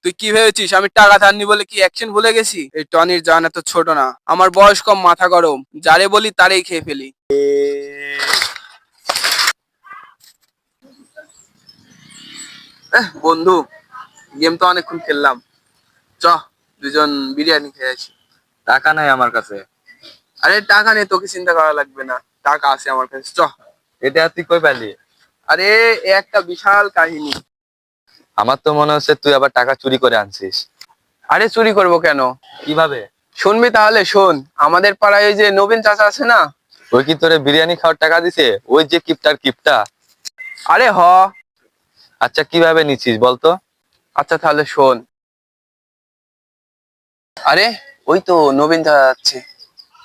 তুই কি ভেবেছিস আমি টাকা ধার নি বলে কি অ্যাকশন ভুলে গেছি? এই টনির জান এত ছোট না, আমার বয়স কম, মাথা গরম, যারে বলি তারেই খেয়ে ফেলি। বন্ধু, গেম তো অনেকক্ষণ খেললাম, চ দুজন বিরিয়ানি খেয়ে আসি। টাকা নাই আমার কাছে। আরে টাকা নেই, তোকে চিন্তা করা লাগবে না, টাকা আছে আমার কাছে, চ। এটা তুই কই পালি? আরে এ একটা বিশাল কাহিনী। আমার তো মনে হচ্ছে তুই আবার টাকা চুরি করে আনছিস। আরে চুরি করবো কেন? কিভাবে? শুনবি তাহলে শোন। আমাদের পাড়ায় ওই যে নবীন চাচা আছে না? ওই কি তোরে বিরিয়ানি খাওয়ার টাকা দিছে? ওই যে কিপটার কিপটা। আরে হ। আচ্ছা কিভাবে নিচ্ছিস বলতো? আচ্ছা তাহলে শোন। আরে ওই তো নবীন চাচা যাচ্ছে,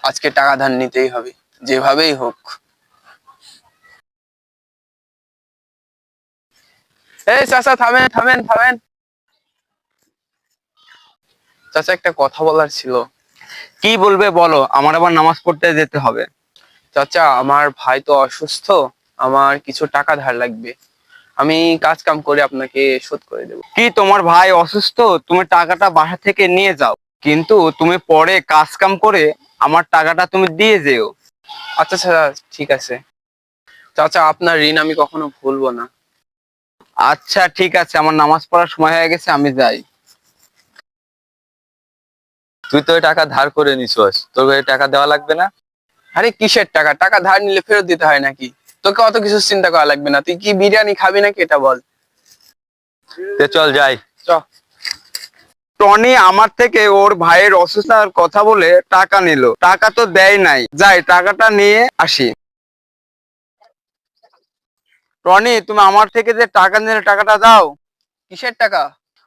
আজকে টাকা ধার নিতেই হবে, যেভাবেই হোক। এই চাচা, থামেন থামেন থামেন। চাচা একটা কথা বলার ছিল। কি বলবে বলো, আমার আবার নামাজ পড়তে যেতে হবে। চাচা আমার ভাই তো অসুস্থ, আমার কিছু টাকা ধার লাগবে, আমি কাজ কাম করে আপনাকে শোধ করে দেবো। কি তোমার ভাই অসুস্থ? তুমি টাকাটা বাসা থেকে নিয়ে যাও, কিন্তু তুমি পরে কাজ কাম করে আমার টাকাটা তুমি দিয়ে যেও। আচ্ছা চাচা, ঠিক আছে। চাচা আপনার ঋণ আমি কখনো ভুলবো না। আচ্ছা ঠিক আছে, আমার নামাজ পড়ার সময় হয়ে গেছে, আমি যাই। তুই তো ওই টাকা ধার করে নিছস, তোর এই টাকা দেওয়া লাগবে না? আরে কিসের টাকা? টাকা ধার নিলে ফেরত দিতে হয় নাকি? তোকে অত কিছু চিন্তা করা লাগবে না, তুই কি বিরিয়ানি খাবি নাকি এটা বল। তে চল যাই। চ। টনি আমার থেকে ওর ভাইয়ের অসুস্থতার কথা বলে টাকা নিল, টাকা তো দেয় নাই, যাই টাকাটা নিয়ে আসি। টনি, তুমি আমার থেকে যে টাকা নিলে টাকাটা দাও। কিসের টাকা?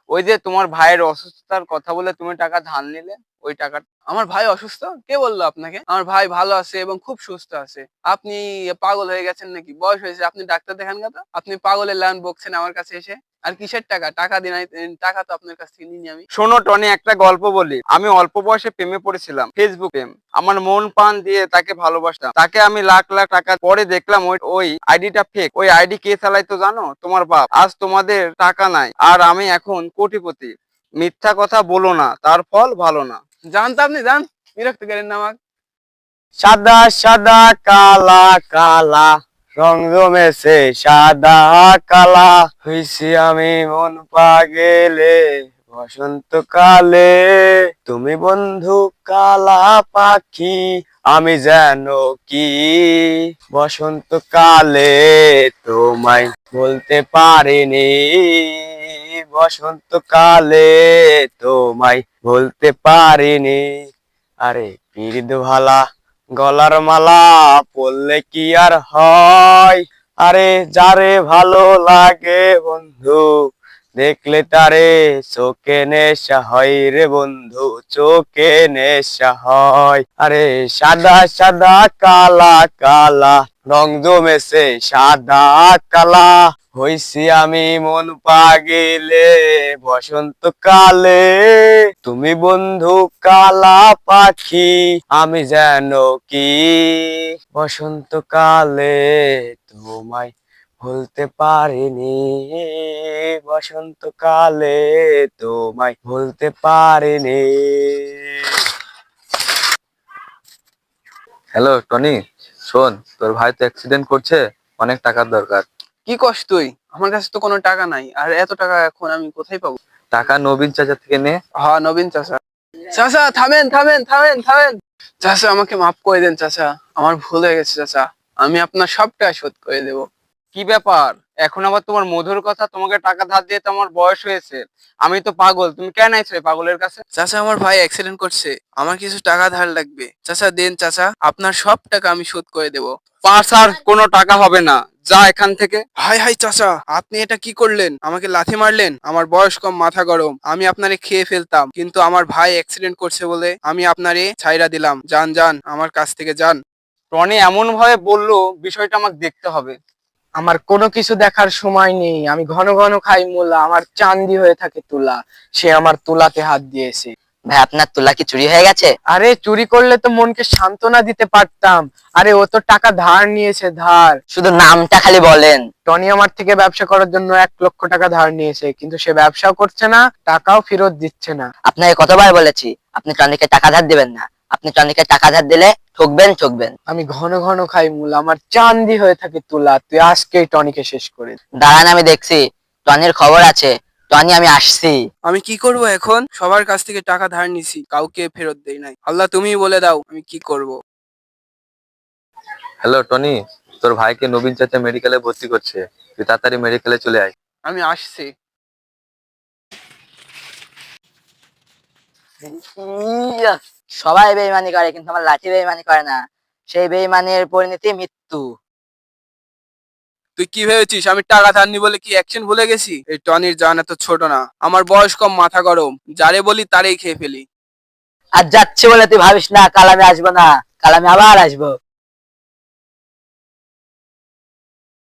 ওই যে তোমার ভাইয়ের অসুস্থতার কথা বলে তুমি টাকা ধার নিলে, ওই টাকা। আমার ভাই অসুস্থ? কে বললো আপনাকে? আমার ভাই ভালো আছে এবং খুব সুস্থ আছে। আপনি পাগল হয়ে গেছেন নাকি? বয়স হয়েছে, আপনি ডাক্তার দেখান গা তো। আপনি পাগলের লাইন বকছেন আমার কাছে এসে। আর কিসের টাকা? টাকা দিন, টাকা তো আপনার কাছ থেকে নিইনি আমি। শোনো টনি, একটা গল্প বলি। আমি অল্প বয়সে প্রেমে পড়েছিলাম, ফেসবুক প্রেম। আমার মন প্রাণ দিয়ে তাকে ভালোবাসতাম, তাকে আমি লাখ লাখ টাকা পরে দেখলাম ওই আইডিটা ফেক। ওই আইডি কে চালাইতো জানো? তোমার বাপ। আজ তোমাদের টাকা নাই আর আমি এখন কোটিপতি। মিথ্যা কথা বলো না, তার ফল ভালো না। জান তো আপনি, যান, বিরক্ত করেন না আমাকে। সাদা সাদা কালা কালা, রং জমেছে সাদা কালা, হইছি আমি মন পাগেলে বসন্তকালে। তুমি বন্ধু কালা পাখি, আমি যেন কি বসন্তকালে তোমায় বলতে পারিনি, বসন্তকালে তোমায় বলতে পারিনি। আরে পীড়িত ভালা, গলার মালা পরলে কি আর হয়? আরে যারে ভালো লাগে বন্ধু, দেখলে তারে চোখে নেশা হয় রে বন্ধু, চোখে নেশা হয়। আরে সাদা সাদা কালা কালা, রং জমেছে সাদা কালা, হইছি আমি মন পাগিলে বসন্তকালে। তুমি বন্ধু কালা পাখি, আমি যেন কি বসন্তকালে তোমায় ভুলতে পারিনি, বসন্তকালে তোমায় ভুলতে পারিনি। হ্যালো টনি, শোন, তোর ভাই তো অ্যাক্সিডেন্ট করছে, অনেক টাকার দরকার। কি কস তুই? আমার কাছে তো কোনো টাকা নাই, আর এত টাকা এখন আমি কোথায় পাবো? টাকা নবীন চাচা থেকে নে। হ্যাঁ, নবীন চাচা। চাচা থামেন থামেন থামেন থামেন। চাচা আমাকে মাফ করে দেন চাচা, আমার ভুল হয়ে গেছে চাচা, আমি আপনার সব টাকা শোধ করে দেবো। কি ব্যাপার? এখন আবার তোমার মধুর কথা? তোমাকে টাকা ধার দিয়ে তো আমার বয়স হয়েছে, আমি তো পাগল, তুমি কেন আইছো এই পাগলের কাছে? চাচা আমার ভাই অ্যাক্সিডেন্ট করছে, আমার কিছু টাকা ধার লাগবে, চাচা দেন চাচা, আপনার সব টাকা আমি শোধ করে দেবো। পাঁচ আর কোনো টাকা হবে না, যা এখান থেকে। হাই হাই চাচা, আপনি এটা কি করলেন? আমাকে লাথি মারলেন? আমার বয়স কম, মাথা গরম, আমি আপনারে খেয়ে ফেলতাম, কিন্তু আমার ভাই অ্যাক্সিডেন্ট করছে বলে আমি আপনারে ছাইরা দিলাম। যান যান, আমার কাছ থেকে যান। টনি এমন ভাবে বললো, বিষয়টা আমাকে দেখতে হবে। আমার কোনো কিছু দেখার সময় নেই, আমি ঘন ঘন খাই মুলা, আমার চান্দি হয়ে থাকে তুলা, সে আমার তুলাতে হাত দিয়েছে। ভাই আপনার তুলা কি চুরি হয়ে গেছে? আরে চুরি করলে তো মনকে সান্ত্বনা দিতে পারতাম। আরে ও তো টাকা ধার নিয়েছে, ধার। শুধু নামটা খালি বলেন। টনি আমার থেকে ব্যবসা করার জন্য 1 লক্ষ টাকা ধার নিয়েছে, কিন্তু সে ব্যবসাও করছে না, টাকাও ফেরত দিচ্ছে না। আপনাকে কতবার বলেছি আপনি টনিকে টাকা ধার দিবেন না। আপনি টনিকে টাকা ধার দিলে ঠকবেন। আমি ঘন ঘন খাই মূল, আমার চান্দি হয়ে থাকে তুলা। তুই আজকেই টনিকে শেষ করে দে। দাঁড়ান, আমি দেখছি। টনির খবর আছে। টনি, আমি আসছি। আমি কি করব এখন? সবার কাছ থেকে টাকা ধার নিছি, কাউকে ফেরত দেই নাই। আল্লাহ তুমিই বলে দাও আমি কি করব। হ্যালো টনি, তোর ভাইকে নবীন চাচা মেডিকেলে ভর্তি করছে, তুই তাড়াতাড়ি মেডিকেলে চলে আয়। আমি আসছি। সবাই বেইমানি করে, কিন্তু আমার লাঠি বেইমানি করে না। সেই বেইমানের পরিণতি মৃত্যু। তুই কি ভেবেছিস আমি টাকা ধার নি বলে কি অ্যাকশন ভুলে গেছি? এই টনির জান এত ছোট না, আমার বয়স কম, মাথা গরম, যারে বলি তারেই খেয়ে ফেলি। আর যাচ্ছে বলে তুই ভাবিস না কাল আমি আসবো না, কাল আমি আবার আসবো।